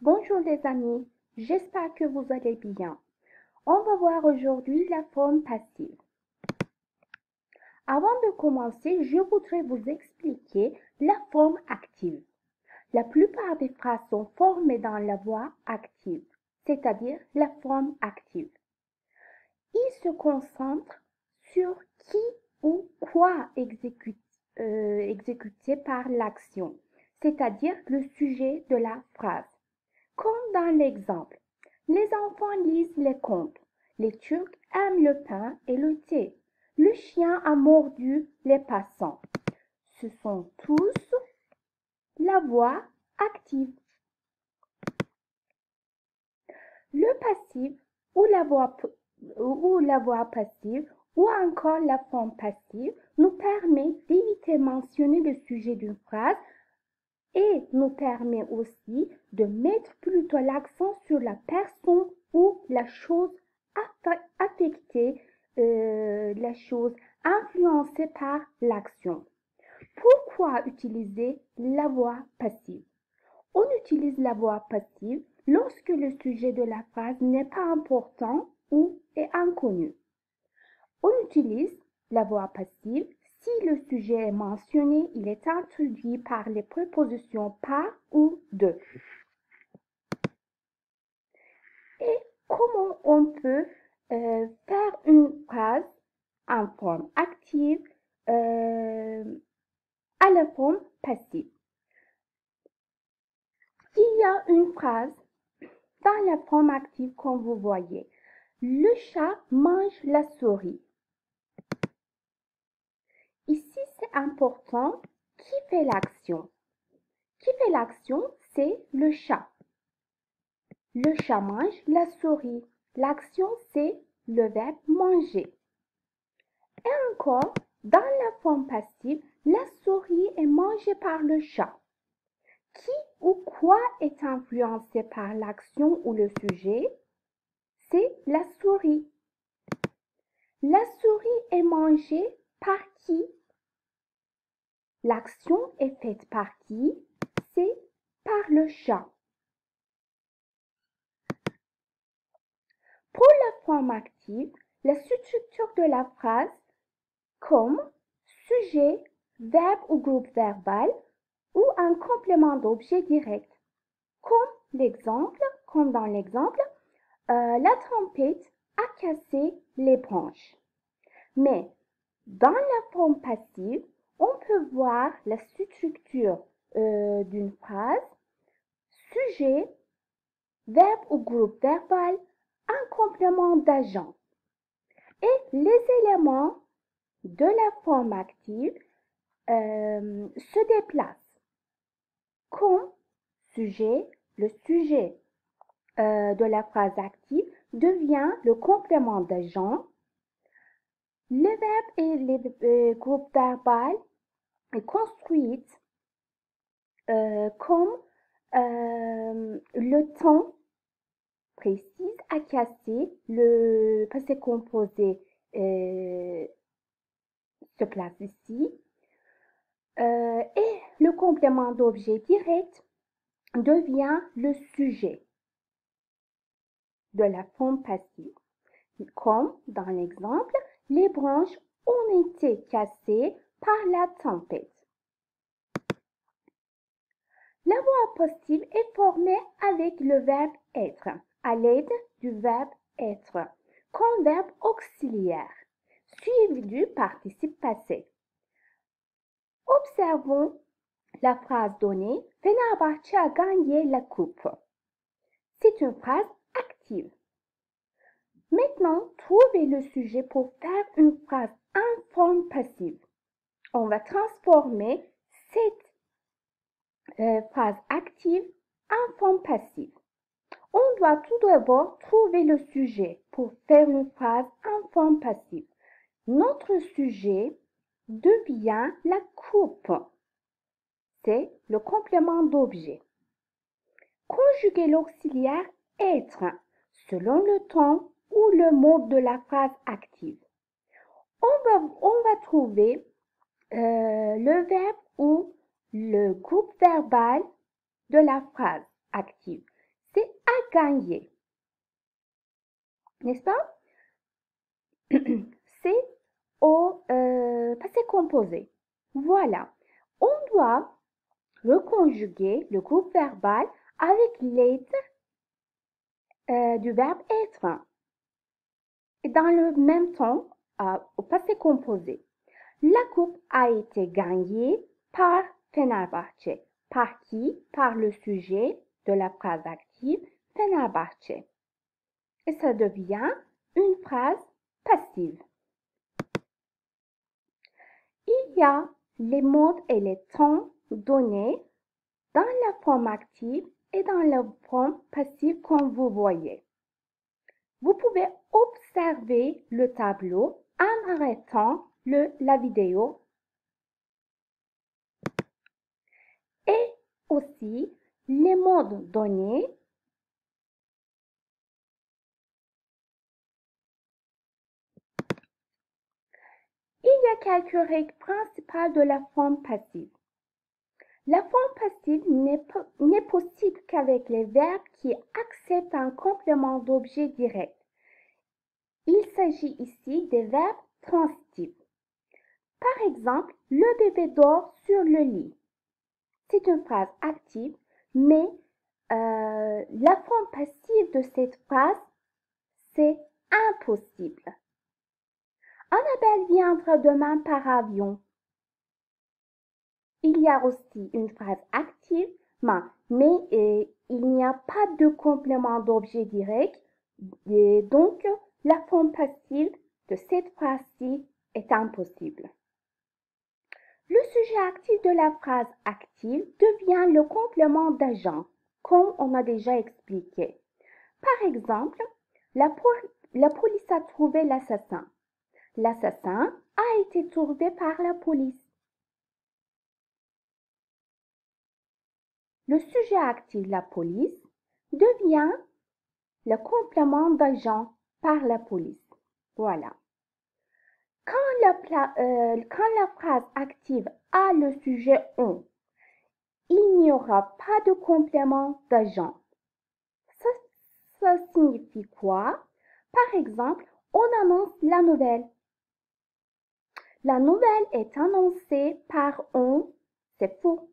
Bonjour les amis, j'espère que vous allez bien. On va voir aujourd'hui la forme passive. Avant de commencer, je voudrais vous expliquer la forme active. La plupart des phrases sont formées dans la voix active, c'est-à-dire la forme active. Il se concentre sur qui ou quoi exécuté par l'action, c'est-à-dire le sujet de la phrase. Comme dans l'exemple, les enfants lisent les contes, les Turcs aiment le pain et le thé, le chien a mordu les passants. Ce sont tous la voix active. Le passif ou la voix passive ou encore la forme passive nous permet d'éviter mentionner le sujet d'une phrase et nous permet aussi de mettre plutôt l'accent sur la personne ou la chose affectée, la chose influencée par l'action. Pourquoi utiliser la voix passive? On utilise la voix passive lorsque le sujet de la phrase n'est pas important ou est inconnu. On utilise la voix passive si le sujet est mentionné, il est introduit par les prépositions par ou de. Et comment on peut faire une phrase en forme active à la forme passive? Il y a une phrase dans la forme active comme vous voyez. Le chat mange la souris. Ici, c'est important. Qui fait l'action? Qui fait l'action? C'est le chat. Le chat mange la souris. L'action, c'est le verbe manger. Et encore, dans la forme passive, la souris est mangée par le chat. Qui ou quoi est influencé par l'action ou le sujet? C'est la souris. La souris est mangée par qui? L'action est faite par qui? C'est par le chat. Pour la forme active, la structure de la phrase comme sujet, verbe ou groupe verbal ou un complément d'objet direct. Comme dans l'exemple, la tempête a cassé les branches. Mais dans la forme passive, on peut voir la structure d'une phrase, sujet, verbe ou groupe verbal, un complément d'agent. Et les éléments de la forme active se déplacent. Comme sujet, le sujet de la phrase active devient le complément d'agent. Les verbes et les groupes verbaux est construite comme le temps précise à casser, le passé composé se place ici et le complément d'objet direct devient le sujet de la forme passive. Comme dans l'exemple, les branches ont été cassées par la tempête. La voix passive est formée avec le verbe être, à l'aide du verbe être, comme verbe auxiliaire, suivi du participe passé. Observons la phrase donnée, Fenerbahçe a gagné la coupe. C'est une phrase active. Maintenant, trouvez le sujet pour faire une phrase en forme passive. On va transformer cette phrase active en forme passive. On doit tout d'abord trouver le sujet pour faire une phrase en forme passive. Notre sujet devient la coupe. C'est le complément d'objet. Conjuguer l'auxiliaire être selon le temps ou le mode de la phrase active. On va trouver le verbe ou le groupe verbal de la phrase active. c'est à gagner. N'est-ce pas? C'est au passé composé. Voilà. On doit reconjuguer le groupe verbal avec l'aide du verbe être. Et dans le même temps, au passé composé. La coupe a été gagnée par Fenerbahçe. Par qui? Par le sujet de la phrase active Fenerbahçe. Et ça devient une phrase passive. Il y a les modes et les temps donnés dans la forme active et dans la forme passive comme vous voyez. Vous pouvez observer le tableau en arrêtant la vidéo et aussi les modes donnés. Il y a quelques règles principales de la forme passive. La forme passive n'est possible qu'avec les verbes qui acceptent un complément d'objet direct. Il s'agit ici des verbes transitifs. Par exemple, le bébé dort sur le lit. C'est une phrase active, mais la forme passive de cette phrase, c'est impossible. Annabelle viendra demain par avion. Il y a aussi une phrase active, mais il n'y a pas de complément d'objet direct, et donc la forme passive de cette phrase-ci est impossible. Le sujet actif de la phrase active devient le complément d'agent, comme on a déjà expliqué. Par exemple, la police a trouvé l'assassin. L'assassin a été trouvé par la police. Le sujet actif, la police, devient le complément d'agent par la police. Voilà. Quand la phrase active a le sujet on, il n'y aura pas de complément d'agent. Ça signifie quoi? Par exemple, on annonce la nouvelle. La nouvelle est annoncée par on, c'est faux.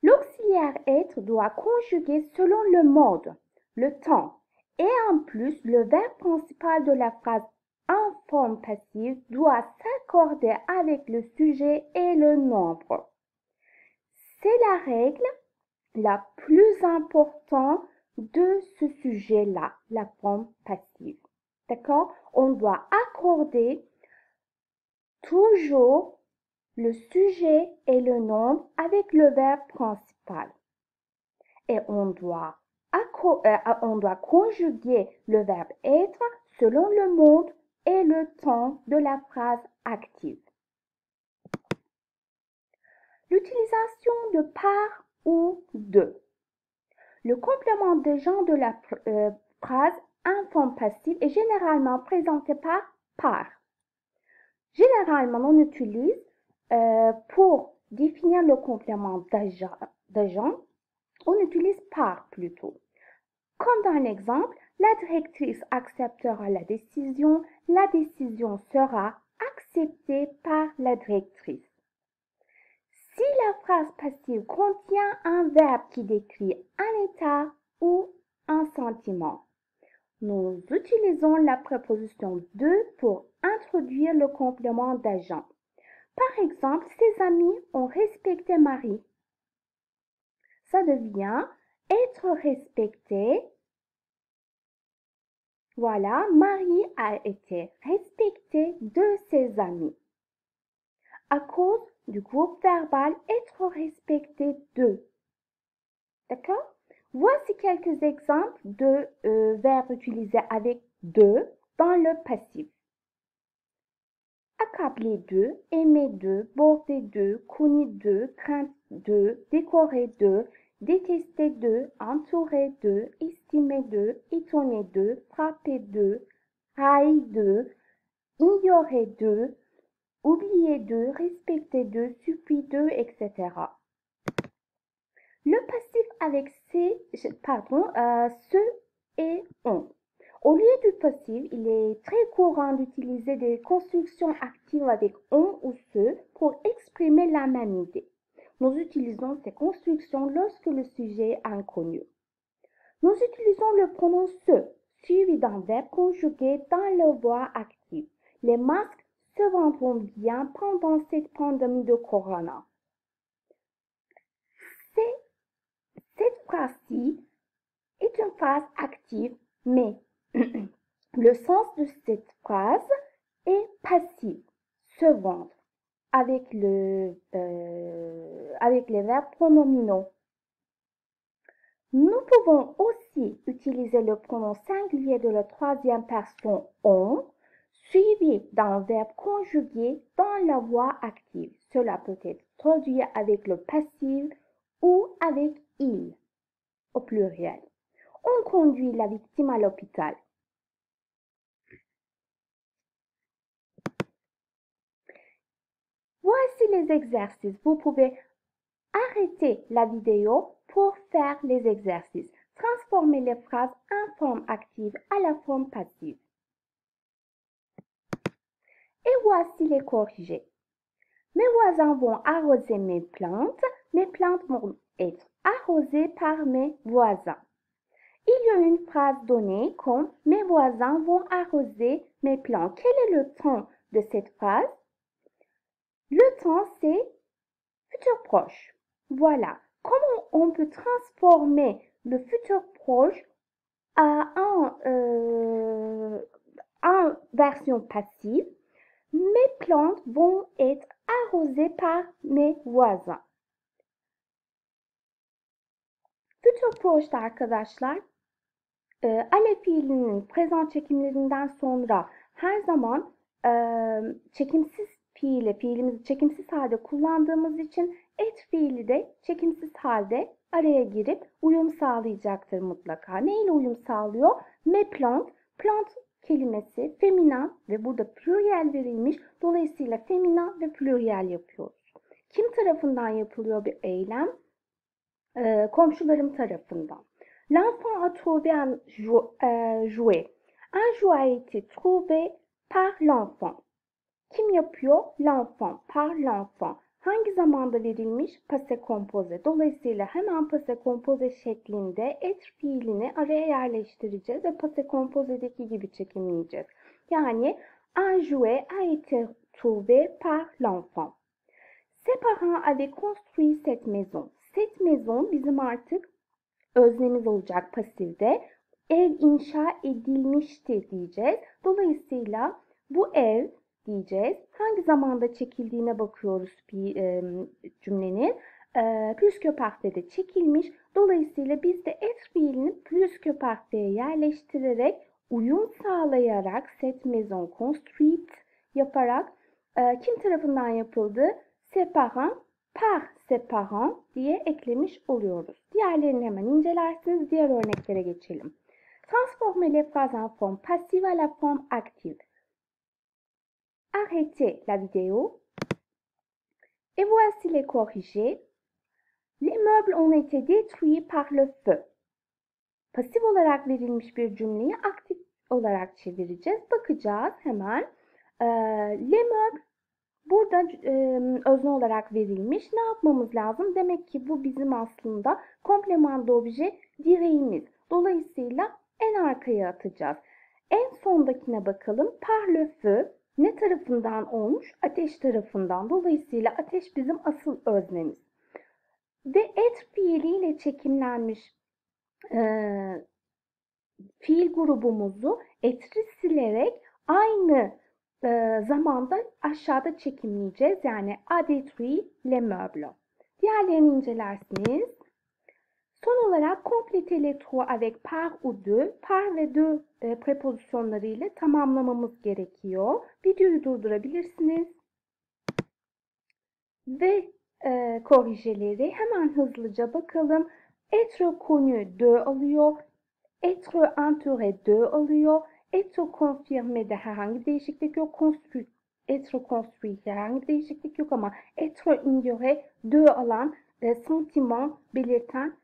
L'auxiliaire être doit conjuguer selon le mode, le temps, et en plus, le verbe principal de la phrase en forme passive doit s'accorder avec le sujet et le nombre. C'est la règle la plus importante de ce sujet-là, la forme passive. D'accord? On doit accorder toujours le sujet et le nombre avec le verbe principal. Et on doit conjuguer le verbe être selon le mode et le temps de la phrase active. L'utilisation de par ou de. Le complément de genre de la phrase en forme passive est généralement présenté par. Généralement, on utilise pour définir le complément d'agent, on utilise par plutôt. Comme dans l'exemple, la directrice acceptera la décision sera acceptée par la directrice. Si la phrase passive contient un verbe qui décrit un état ou un sentiment, nous utilisons la préposition de pour introduire le complément d'agent. Par exemple, ses amis ont respecté Marie. Ça devient être respecté. Voilà, Marie a été respectée de ses amis. À cause du groupe verbal être respecté de. D'accord? Voici quelques exemples de verbes utilisés avec de dans le passif. Accabler de, aimer de, border de, connu de, craindre de, décorer de, détester de, entourer de, estimer de, étonner de, frapper de, haïr de, ignorer de, oublier de, respecter de, supplier de, etc. Le passif avec ce et on. Au lieu du passif, il est très courant d'utiliser des constructions actives avec on ou ce pour exprimer la même idée. Nous utilisons ces constructions lorsque le sujet est inconnu. Nous utilisons le pronom se, suivi d'un verbe conjugué dans la voix active. Les masques se vendront bien pendant cette pandémie de corona. Cette phrase-ci est une phrase active, mais le sens de cette phrase est passif, se vendre, avec les verbes pronominaux. Nous pouvons aussi utiliser le pronom singulier de la troisième personne on, suivi d'un verbe conjugué dans la voix active. Cela peut être traduit avec le passif ou avec il, au pluriel. On conduit la victime à l'hôpital. Voici les exercices. Vous pouvez arrêter la vidéo pour faire les exercices. Transformez les phrases en forme active à la forme passive. Et voici les corrigés. Mes voisins vont arroser mes plantes vont être arrosées par mes voisins. Il y a une phrase donnée comme mes voisins vont arroser mes plantes. Quel est le temps de cette phrase? Le temps, c'est futur proche. Voilà. Comment on peut transformer le futur proche en version passive? Mes plantes vont être arrosées par mes voisins. Futur proche'da arkadaşlar ale fiilinin present çekimlerinden sonra her zaman çekimsiz fiilimizi çekimsiz halde kullandığımız için et fiili de çekimsiz halde araya girip uyum sağlayacaktır mutlaka. Ne ile uyum sağlıyor? Me plant, plant kelimesi feminen ve burada pluriel verilmiş. Dolayısıyla feminen ve pluriel yapıyoruz. Kim tarafından yapılıyor bir eylem? Komşularım tarafından. L'enfant a trouvé un jouet. Un jouet a été trouvé par l'enfant. Kim yapıyor? L'enfant, par l'enfant. Hangi zamanda verilmiş? Passé composé. Dolayısıyla hemen passé composé şeklinde être fiilini araya yerleştireceğiz ve passé composé'deki gibi çekimleyeceğiz. Yani un jouet a été trouvé par l'enfant. Ses parents avaient construit cette maison. Cette maison bizim artık öznemiz olacak pasifde. Ev inşa edilmişti diyeceğiz. Dolayısıyla bu ev diyeceğiz. Hangi zamanda çekildiğine bakıyoruz cümlenin. Plusque parfai'de çekilmiş. Dolayısıyla biz de être fiilini plusque parfai'ye yerleştirerek uyum sağlayarak cette maison construite yaparak kim tarafından yapıldı? Ses parents, par ses parents diye eklemiş oluyoruz. Diğerlerini hemen incelersiniz. Diğer örneklere geçelim. Transformez les phrases en forme passive à la forme active. Arrêtez la vidéo. Et voici les corrigés. Les meubles ont été détruits par le feu. Pasif olarak verilmiş bir cümleyi aktif olarak çevireceğiz. Bakacağız hemen. Les meubles burada özne olarak verilmiş. Ne yapmamız lazım? Demek ki bu bizim aslında kompleman d'obje direğimiz. Dolayısıyla en arkaya atacağız. En sondakine bakalım. Par le feu ne tarafından olmuş? Ateş tarafından. Dolayısıyla ateş bizim asıl öznemiz. Ve être fiiliyle çekimlenmiş fiil grubumuzu etri silerek aynı zamanda aşağıda çekimleyeceğiz. Yani a détruit les meubles. Diğerlerini incelersiniz. Son olarak compléter les trous avec par ou de, par ve de prepozisyonlarıyla tamamlamamız gerekiyor. Videoyu durdurabilirsiniz. Ve korrijeleri hemen hızlıca bakalım. Être connu de alıyor. Être entouré de alıyor. Être confirmé de herhangi bir değişiklik yok. Être construit herhangi bir değişiklik yok ama être ignoré de alan sentiment belirten